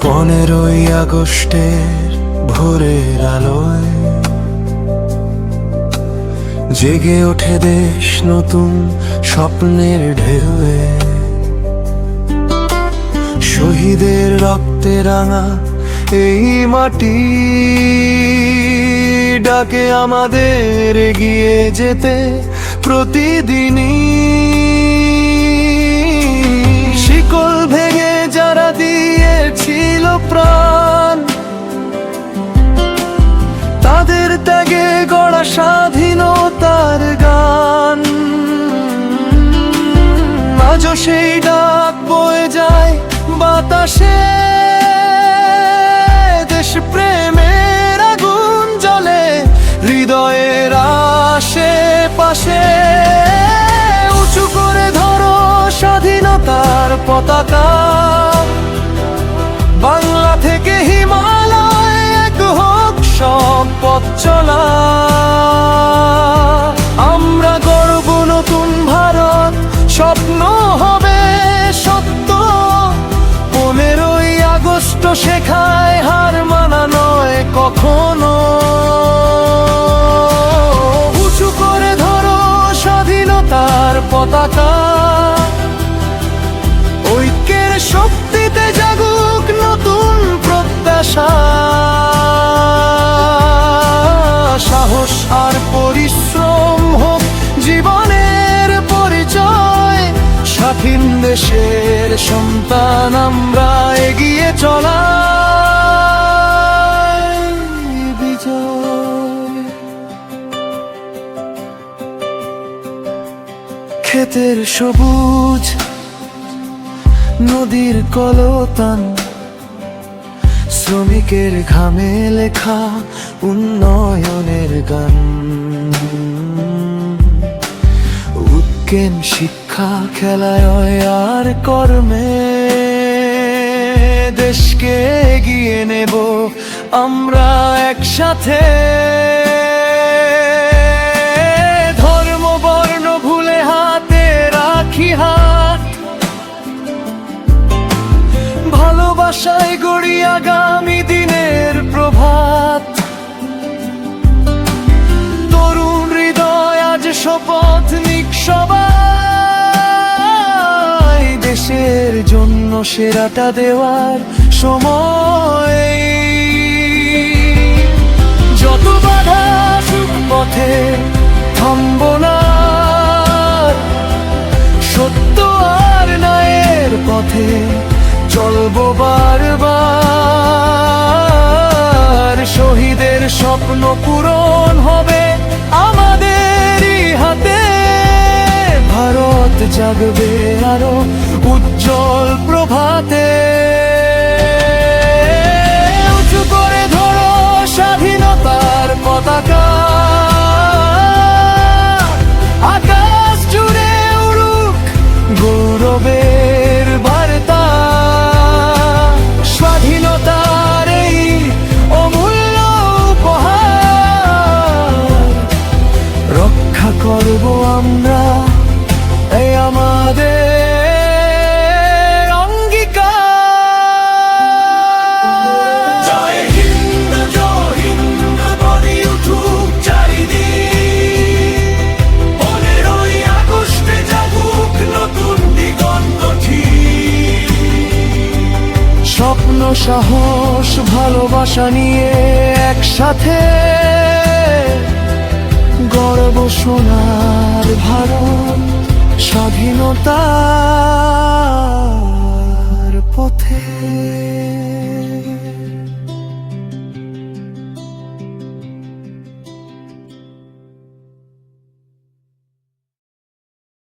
15ই আগস্টের ভোরের আলোয় জেগে ওঠে দেশ নতুন স্বপ্নের ঢেউয়ে। শহীদের রক্তে রাঙা এই মাটি ডাকে আমাদের এগিয়ে যেতে প্রতিদিনই। শিকল ভেঙে যারা দিয়েছিল প্রাণ, তাদের ত্যাগে গড়া স্বাধীনতার গান আজও সেই ডাক বয়ে যায় বাতাসে। দেশ প্রেমের আগুন জ্বলে হৃদয়ের আশেপাশে। উঁচু করে ধরো স্বাধীনতার পতাকা, বাংলা থেকে হিমালয় এক হোক সব পথ চলা। আমরা গর্ব নতুন ভারত, স্বপ্ন হবে সত্য। 15ই আগস্ট শেখায় হার মানা নয় কখনো। উঁচু করে ধরো স্বাধীনতার পতাকা, ঐক্যের শক্তিতে জাগুক নতুন প্রত্যাশা। সাহস আর পরিশ্রম হোক জীবনের পরিচয়। স্বাধীন দেশের সন্তান আমরা, এগিয়ে চলা বিজয়। ক্ষেতের সবুজ, নদীর কলতান, শ্রমিকের ঘামে লেখা উন্নয়নের গান। উৎকেন শিক্ষা খেলায় আর কর্মে দেশকে এগিয়ে নেব আমরা একসাথে। ধর্ম বর্ণ ভুলে হাতে রাখি হাত, ভালোবাসায় গড়ি আগামী দিনের প্রভাত। তরুণ হৃদয় আজ শপথ নিক সবাই, দেশের জন্য সেরাটা দেওয়ার সময়। যত বাধা আসুক পথে থামব না, সত্য আর ন্যায়ের পথে চলবো বারবার। শহীদের স্বপ্ন পূরণ হবে আমাদেরই হাতে। ভারত জাগবে আরো উজ্জ্বল প্রভাতে। উঁচু করে ধরো স্বাধীনতার পতাকা, আকাশ জুড়ে উড়ুক গৌরবের বার্তা। স্বাধীনতার এই অমূল্য উপহার রক্ষা করব আমরা, এই আমাদের অঙ্গীকার। জয় হিন্দ বলি উঠুক চারিদিক। 15ই আগস্টে জাগুক নতুন দিগন্ত ঠিক। স্বপ্ন, সাহস, ভালোবাসা নিয়ে একসাথে গর্ব সোনার ভারত স্বাধীনতা।